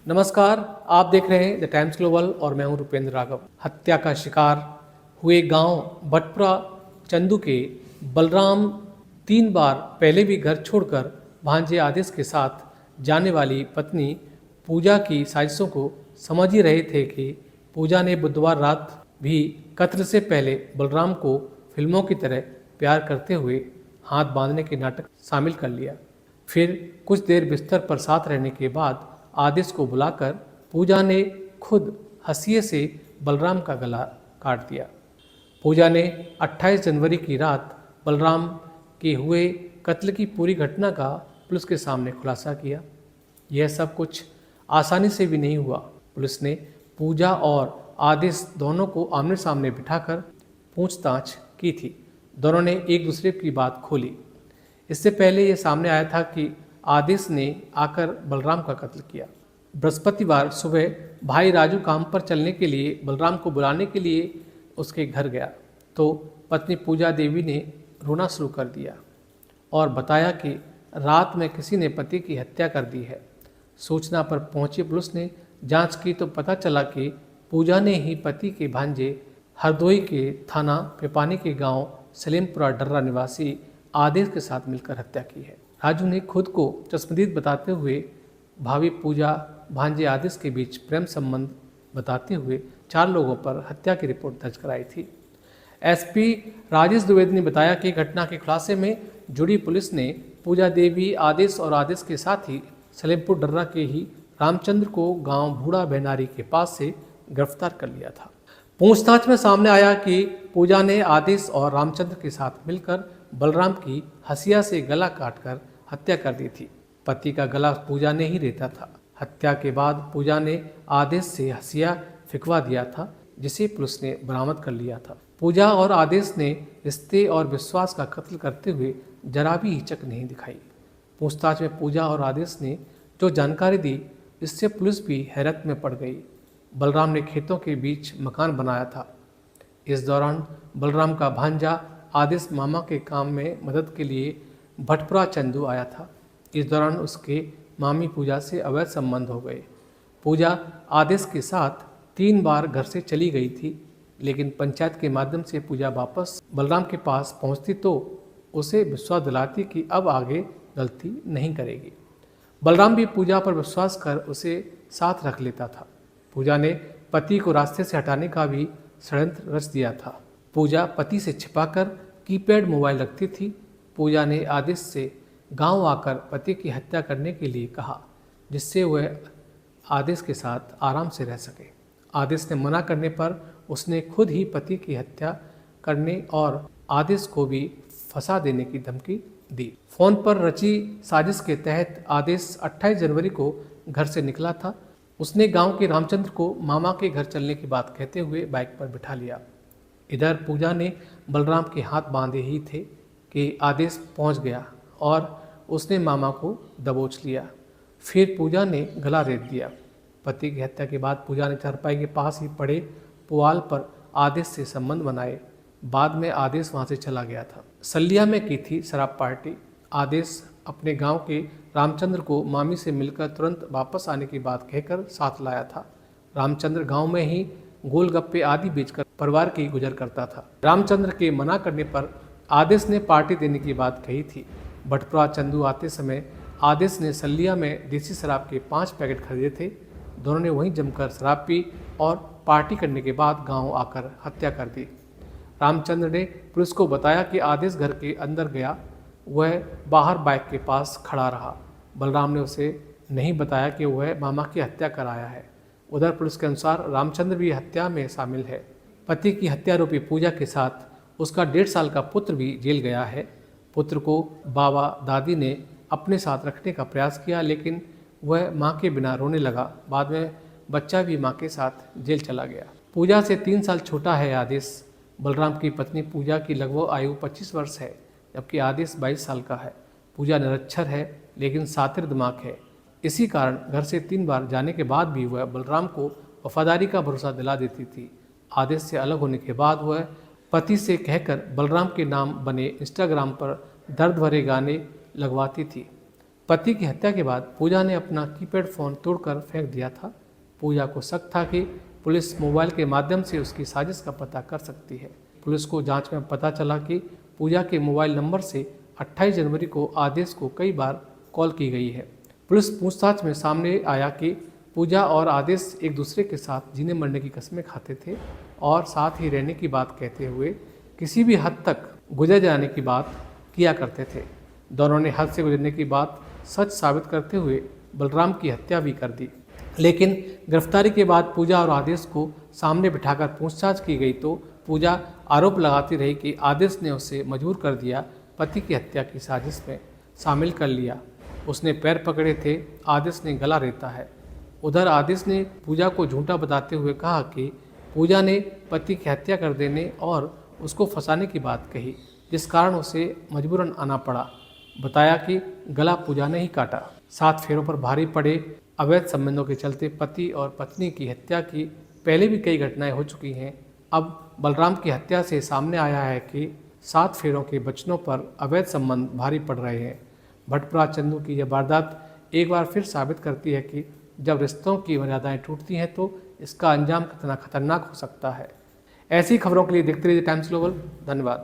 नमस्कार। आप देख रहे हैं द टाइम्स ग्लोबल और मैं हूं रुपेंद्र राघव। हत्या का शिकार हुए गांव भटपुरा चंदू के बलराम 3 बार पहले भी घर छोड़कर भांजे आदेश के साथ जाने वाली पत्नी पूजा की साजिशों को समझ ही रहे थे कि पूजा ने बुधवार रात भी कत्ल से पहले बलराम को फिल्मों की तरह प्यार करते हुए हाथ बांधने के नाटक शामिल कर लिया। फिर कुछ देर बिस्तर पर साथ रहने के बाद आदेश को बुलाकर पूजा ने खुद हंसिए से बलराम का गला काट दिया। पूजा ने 28 जनवरी की रात बलराम के हुए कत्ल की पूरी घटना का पुलिस के सामने खुलासा किया। यह सब कुछ आसानी से भी नहीं हुआ। पुलिस ने पूजा और आदेश दोनों को आमने सामने बिठाकर पूछताछ की थी। दोनों ने एक दूसरे की बात खोली। इससे पहले यह सामने आया था कि आदेश ने आकर बलराम का कत्ल किया। बृहस्पतिवार सुबह भाई राजू काम पर चलने के लिए बलराम को बुलाने के लिए उसके घर गया तो पत्नी पूजा देवी ने रोना शुरू कर दिया और बताया कि रात में किसी ने पति की हत्या कर दी है। सूचना पर पहुंची पुलिस ने जांच की तो पता चला कि पूजा ने ही पति के भांजे हरदोई के थाना पिपानी के गांव सलीमपुरा डर्रा निवासी आदेश के साथ मिलकर हत्या की है। राजू ने खुद को चश्मदीद बताते हुए भावी पूजा भांजे आदेश के बीच प्रेम संबंध बताते हुए 4 लोगों पर हत्या की रिपोर्ट दर्ज कराई थी। एसपी राजेश द्विवेदी ने बताया कि घटना के खुलासे में जुड़ी पुलिस ने पूजा देवी आदेश और आदेश के साथ ही सलेमपुर डर्रा के ही रामचंद्र को गांव बूढ़ा बेनारी के पास से गिरफ्तार कर लिया था। पूछताछ में सामने आया कि पूजा ने आदेश और रामचंद्र के साथ मिलकर बलराम की हसिया से गला काटकर हत्या कर दी थी। पति का गला पूजा ने ही रेता था। हत्या के बाद पूजा ने आदेश से हसिया फिकवा दिया था जिसे पुलिस ने बरामद कर लिया था। पूजा और आदेश ने रिश्ते और विश्वास का कत्ल करते हुए जरा भी हिचक नहीं दिखाई। पूछताछ में पूजा और आदेश ने जो जानकारी दी इससे पुलिस भी हैरत में पड़ गई। बलराम ने खेतों के बीच मकान बनाया था। इस दौरान बलराम का भांजा आदेश मामा के काम में मदद के लिए भटपुरा चंदू आया था। इस दौरान उसके मामी पूजा से अवैध संबंध हो गए। पूजा आदेश के साथ 3 बार घर से चली गई थी, लेकिन पंचायत के माध्यम से पूजा वापस बलराम के पास पहुंचती तो उसे विश्वास दिलाती कि अब आगे गलती नहीं करेगी। बलराम भी पूजा पर विश्वास कर उसे साथ रख लेता था। पूजा ने पति को रास्ते से हटाने का भी षड्यंत्र रच दिया था। पूजा पति से छिपाकर कीपैड मोबाइल रखती थी। पूजा ने आदेश से गांव आकर पति की हत्या करने के लिए कहा जिससे वह आदेश के साथ आराम से रह सके। आदेश ने मना करने पर उसने खुद ही पति की हत्या करने और आदेश को भी फंसा देने की धमकी दी। फोन पर रची साजिश के तहत आदेश 28 जनवरी को घर से निकला था। उसने गांव के रामचंद्र को मामा के घर चलने की बात कहते हुए बाइक पर बिठा लिया। इधर पूजा ने बलराम के हाथ बांधे ही थे कि आदेश पहुंच गया और उसने मामा को दबोच लिया। फिर पूजा ने गला रेत दिया। पति की हत्या के बाद पूजा ने चारपाई के पास ही पड़े पुआल पर आदेश से संबंध बनाए। बाद में आदेश वहां से चला गया था। सलिया में की थी शराब पार्टी। आदेश अपने गांव के रामचंद्र को मामी से मिलकर तुरंत वापस आने की बात कहकर साथ लाया था। रामचंद्र गांव में ही गोलगप्पे आदि बेचकर परिवार की गुजर करता था। रामचंद्र के मना करने पर आदेश ने पार्टी देने की बात कही थी। भटपुरा चंदू आते समय आदेश ने सलिया में देसी शराब के 5 पैकेट खरीदे थे। दोनों ने वहीं जमकर शराब पी और पार्टी करने के बाद गांव आकर हत्या कर दी। रामचंद्र ने पुलिस को बताया कि आदेश घर के अंदर गया। वह बाहर बाइक के पास खड़ा रहा। बलराम ने उसे नहीं बताया कि वह मामा की हत्या कराया है। उधर पुलिस के अनुसार रामचंद्र भी हत्या में शामिल है। पति की हत्या आरोपी पूजा के साथ उसका 1.5 साल का पुत्र भी जेल गया है। पुत्र को बाबा दादी ने अपने साथ रखने का प्रयास किया, लेकिन वह मां के बिना रोने लगा। बाद में बच्चा भी मां के साथ जेल चला गया। पूजा से 3 साल छोटा है आदेश। बलराम की पत्नी पूजा की लगभग आयु 25 वर्ष है, जबकि आदेश 22 साल का है। पूजा निरक्षर है लेकिन शातिर दिमाग है। इसी कारण घर से 3 बार जाने के बाद भी वह बलराम को वफादारी का भरोसा दिला देती थी। आदेश से अलग होने के बाद वह पति से कहकर बलराम के नाम बने इंस्टाग्राम पर दर्द भरे गाने लगवाती थी। पति की हत्या के बाद पूजा ने अपना कीपैड फ़ोन तोड़कर फेंक दिया था। पूजा को शक था कि पुलिस मोबाइल के माध्यम से उसकी साजिश का पता कर सकती है। पुलिस को जांच में पता चला कि पूजा के मोबाइल नंबर से 28 जनवरी को आदेश को कई बार कॉल की गई है। पुलिस पूछताछ में सामने आया कि पूजा और आदेश एक दूसरे के साथ जीने मरने की कस्में खाते थे और साथ ही रहने की बात कहते हुए किसी भी हद तक गुजर जाने की बात किया करते थे। दोनों ने हद से गुजरने की बात सच साबित करते हुए बलराम की हत्या भी कर दी। लेकिन गिरफ्तारी के बाद पूजा और आदेश को सामने बिठाकर पूछताछ की गई तो पूजा आरोप लगाती रही कि आदेश ने उसे मजबूर कर दिया, पति की हत्या की साजिश में शामिल कर लिया। उसने पैर पकड़े थे, आदेश ने गला रेता है। उधर आदेश ने पूजा को झूठा बताते हुए कहा कि पूजा ने पति की हत्या कर देने और उसको फंसाने की बात कही, जिस कारण उसे मजबूरन आना पड़ा। बताया कि गला पूजा ने ही काटा। 7 फेरों पर भारी पड़े अवैध संबंधों के चलते पति और पत्नी की हत्या की पहले भी कई घटनाएं हो चुकी हैं। अब बलराम की हत्या से सामने आया है कि 7 फेरों के बचनों पर अवैध संबंध भारी पड़ रहे हैं। भटपुरा चंदू की यह वारदात एक बार फिर साबित करती है कि जब रिश्तों की मर्यादाएं टूटती हैं तो इसका अंजाम कितना खतरनाक हो सकता है। ऐसी खबरों के लिए देखते रहिए टाइम्स ग्लोबल। धन्यवाद।